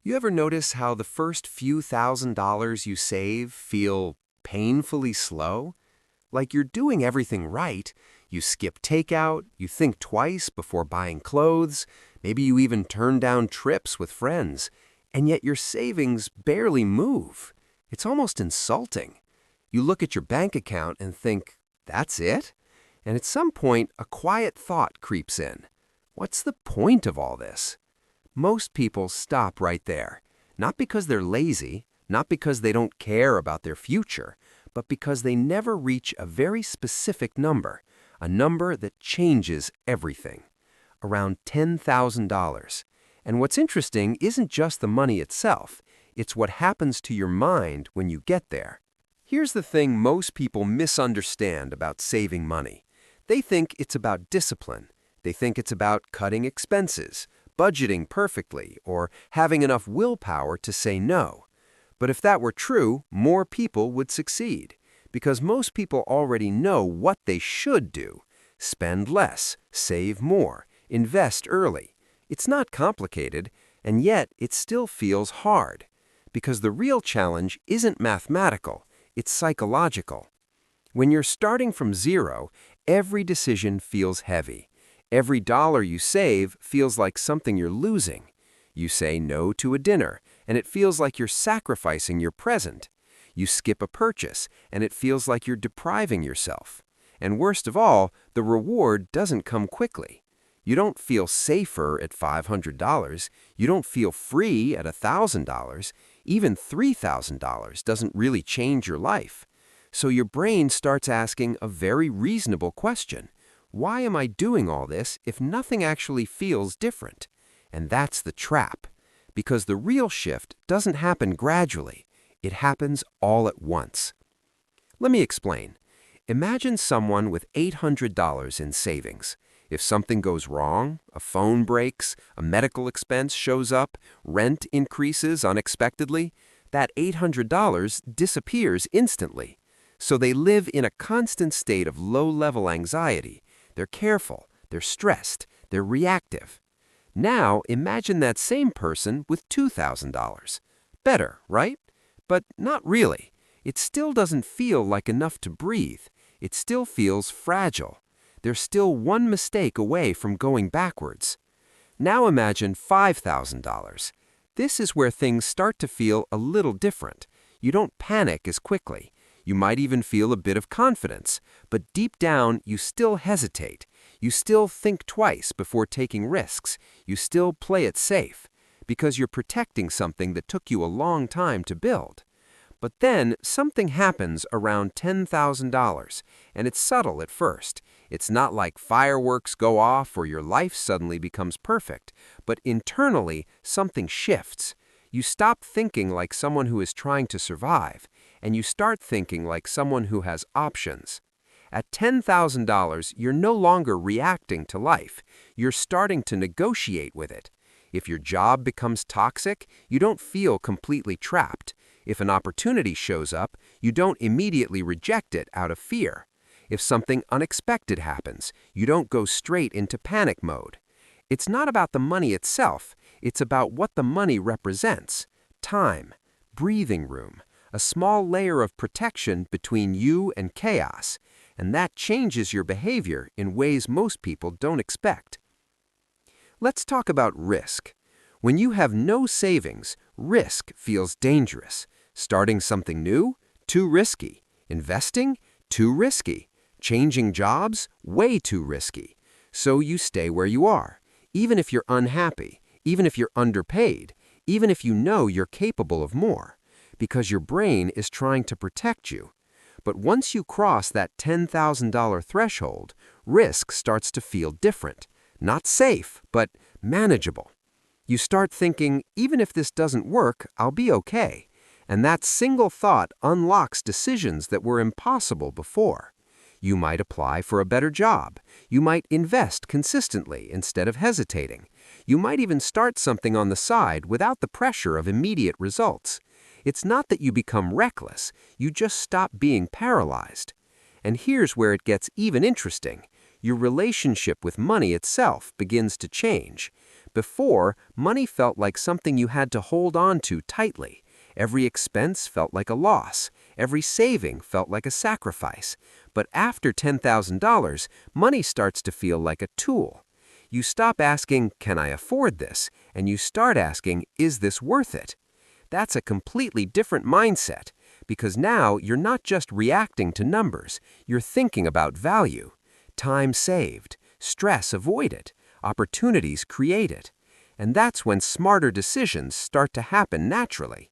You ever notice how the first few $1,000s you save feel painfully slow? Like you're doing everything right. You skip takeout, you think twice before buying clothes, maybe you even turn down trips with friends, and yet your savings barely move. It's almost insulting. You look at your bank account and think, that's it? And at some point, a quiet thought creeps in. What's the point of all this? Most people stop right there, not because they're lazy, not because they don't care about their future, but because they never reach a very specific number, a number that changes everything, around $10,000. And what's interesting isn't just the money itself, it's what happens to your mind when you get there. Here's the thing most people misunderstand about saving money. They think it's about discipline. They think it's about cutting expenses, budgeting perfectly, or having enough willpower to say no. But if that were true, more people would succeed, because most people already know what they should do. Spend less, save more, invest early. It's not complicated, and yet it still feels hard, because the real challenge isn't mathematical, it's psychological. When you're starting from zero, every decision feels heavy. Every dollar you save feels like something you're losing. You say no to a dinner, and it feels like you're sacrificing your present. You skip a purchase, and it feels like you're depriving yourself. And worst of all, the reward doesn't come quickly. You don't feel safer at $500. You don't feel free at $1,000. Even $3,000 doesn't really change your life. So your brain starts asking a very reasonable question. Why am I doing all this if nothing actually feels different? And that's the trap, because the real shift doesn't happen gradually. It happens all at once. Let me explain. Imagine someone with $800 in savings. If something goes wrong, a phone breaks, a medical expense shows up, rent increases unexpectedly, that $800 disappears instantly. So they live in a constant state of low-level anxiety. They're careful, they're stressed, they're reactive. Now imagine that same person with $2,000. Better, right? But not really. It still doesn't feel like enough to breathe. It still feels fragile. They're still one mistake away from going backwards. Now imagine $5,000. This is where things start to feel a little different. You don't panic as quickly. You might even feel a bit of confidence, but deep down you still hesitate. You still think twice before taking risks. You still play it safe, because you're protecting something that took you a long time to build. But then something happens around $10,000, and it's subtle at first. It's not like fireworks go off or your life suddenly becomes perfect, but internally something shifts. You stop thinking like someone who is trying to survive, and you start thinking like someone who has options. At $10,000, you're no longer reacting to life. You're starting to negotiate with it. If your job becomes toxic, you don't feel completely trapped. If an opportunity shows up, you don't immediately reject it out of fear. If something unexpected happens, you don't go straight into panic mode. It's not about the money itself. It's about what the money represents. Time, breathing room, a small layer of protection between you and chaos. And that changes your behavior in ways most people don't expect. Let's talk about risk. When you have no savings, risk feels dangerous. Starting something new? Too risky. Investing? Too risky. Changing jobs? Way too risky. So you stay where you are, even if you're unhappy, even if you're underpaid, even if you know you're capable of more, because your brain is trying to protect you. But once you cross that $10,000 threshold, risk starts to feel different. Not safe, but manageable. You start thinking, even if this doesn't work, I'll be okay. And that single thought unlocks decisions that were impossible before. You might apply for a better job. You might invest consistently instead of hesitating. You might even start something on the side without the pressure of immediate results. It's not that you become reckless, you just stop being paralyzed. And here's where it gets even interesting. Your relationship with money itself begins to change. Before, money felt like something you had to hold on to tightly. Every expense felt like a loss. Every saving felt like a sacrifice. But after $10,000, money starts to feel like a tool. You stop asking, "Can I afford this?" and you start asking, "Is this worth it?" That's a completely different mindset, because now you're not just reacting to numbers, you're thinking about value. Time saved, stress avoided, opportunities created. And that's when smarter decisions start to happen naturally.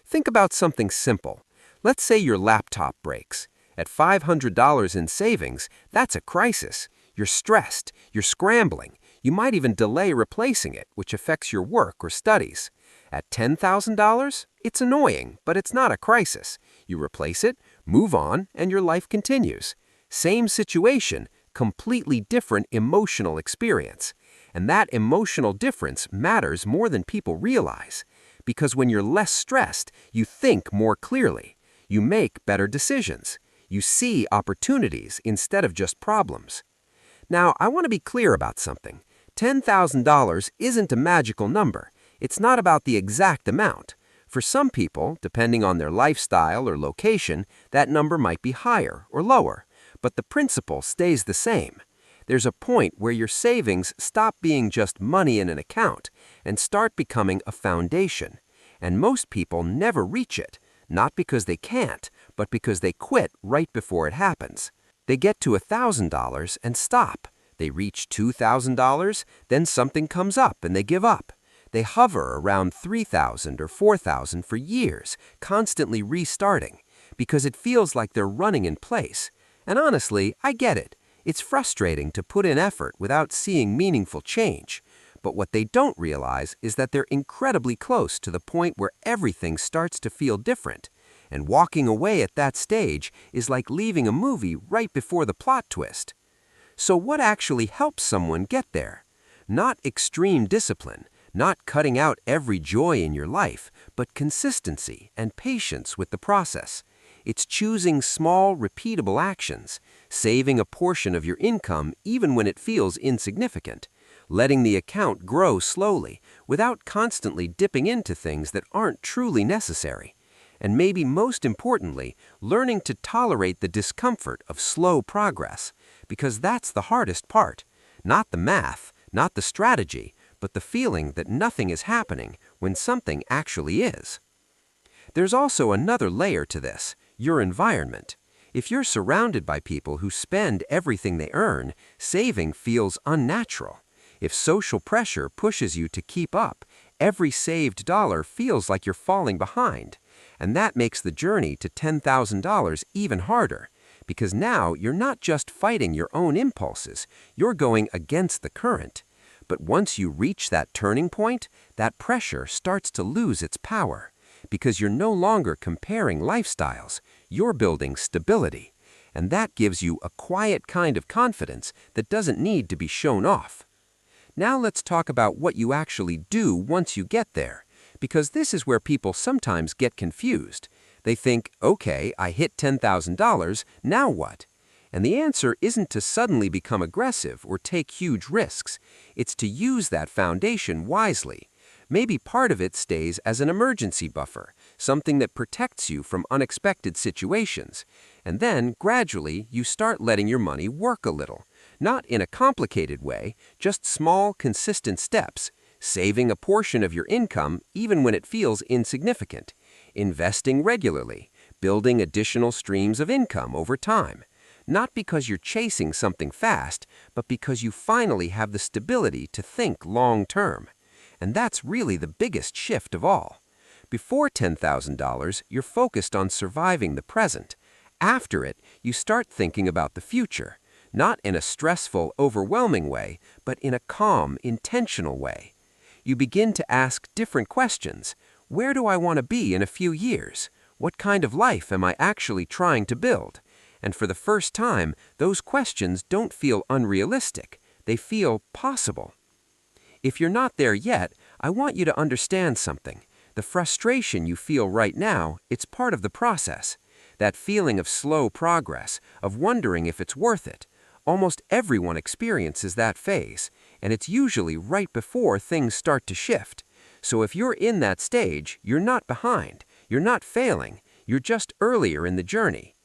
Think about something simple. Let's say your laptop breaks. At $500 in savings, that's a crisis. You're stressed, you're scrambling. You might even delay replacing it, which affects your work or studies. At $10,000, it's annoying, but it's not a crisis. You replace it, move on, and your life continues. Same situation, completely different emotional experience. And that emotional difference matters more than people realize. Because when you're less stressed, you think more clearly. You make better decisions. You see opportunities instead of just problems. Now, I want to be clear about something. $10,000 isn't a magical number. It's not about the exact amount. For some people, depending on their lifestyle or location, that number might be higher or lower. But the principle stays the same. There's a point where your savings stop being just money in an account and start becoming a foundation. And most people never reach it, not because they can't, but because they quit right before it happens. They get to $1,000 and stop. They reach $2,000, then something comes up and they give up. They hover around $3,000 or $4,000 for years, constantly restarting, because it feels like they're running in place. And honestly, I get it. It's frustrating to put in effort without seeing meaningful change. But what they don't realize is that they're incredibly close to the point where everything starts to feel different. And walking away at that stage is like leaving a movie right before the plot twist. So what actually helps someone get there? Not extreme discipline, not cutting out every joy in your life, but consistency and patience with the process. It's choosing small, repeatable actions, saving a portion of your income even when it feels insignificant, letting the account grow slowly without constantly dipping into things that aren't truly necessary, and maybe most importantly, learning to tolerate the discomfort of slow progress, because that's the hardest part. Not the math, not the strategy, but the feeling that nothing is happening when something actually is. There's also another layer to this, your environment. If you're surrounded by people who spend everything they earn, saving feels unnatural. If social pressure pushes you to keep up, every saved dollar feels like you're falling behind. And that makes the journey to $10,000 even harder, because now you're not just fighting your own impulses, you're going against the current. But once you reach that turning point, that pressure starts to lose its power, because you're no longer comparing lifestyles, you're building stability. And that gives you a quiet kind of confidence that doesn't need to be shown off. Now let's talk about what you actually do once you get there, because this is where people sometimes get confused. They think, okay, I hit $10,000, now what? And the answer isn't to suddenly become aggressive or take huge risks. It's to use that foundation wisely. Maybe part of it stays as an emergency buffer, something that protects you from unexpected situations. And then, gradually, you start letting your money work a little. Not in a complicated way, just small, consistent steps. Saving a portion of your income even when it feels insignificant. Investing regularly. Building additional streams of income over time. Not because you're chasing something fast, but because you finally have the stability to think long-term. And that's really the biggest shift of all. Before $10,000, you're focused on surviving the present. After it, you start thinking about the future. Not in a stressful, overwhelming way, but in a calm, intentional way. You begin to ask different questions. Where do I want to be in a few years? What kind of life am I actually trying to build? And for the first time, those questions don't feel unrealistic. They feel possible. If you're not there yet, I want you to understand something. The frustration you feel right now, it's part of the process. That feeling of slow progress, of wondering if it's worth it. Almost everyone experiences that phase. and it's usually right before things start to shift. So if you're in that stage, you're not behind, you're not failing, you're just earlier in the journey.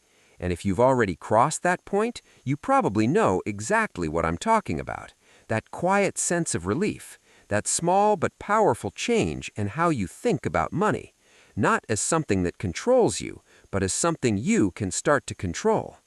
And if you've already crossed that point, you probably know exactly what I'm talking about. That quiet sense of relief, that small but powerful change in how you think about money, not as something that controls you, but as something you can start to control.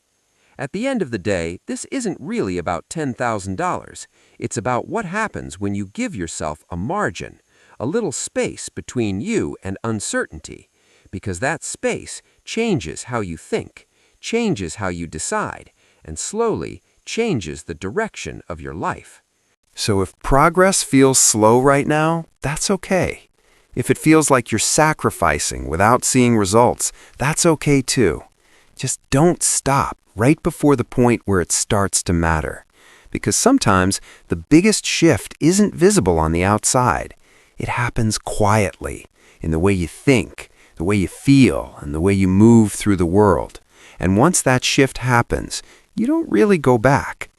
At the end of the day, this isn't really about $10,000. It's about what happens when you give yourself a margin, a little space between you and uncertainty, because that space changes how you think, changes how you decide, and slowly changes the direction of your life. So if progress feels slow right now, that's okay. If it feels like you're sacrificing without seeing results, that's okay too. Just don't stop right before the point where it starts to matter. Because sometimes the biggest shift isn't visible on the outside. It happens quietly, in the way you think, the way you feel, and the way you move through the world. And once that shift happens, you don't really go back.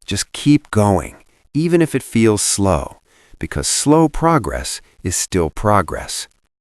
Just keep going, even if it feels slow, because slow progress is still progress.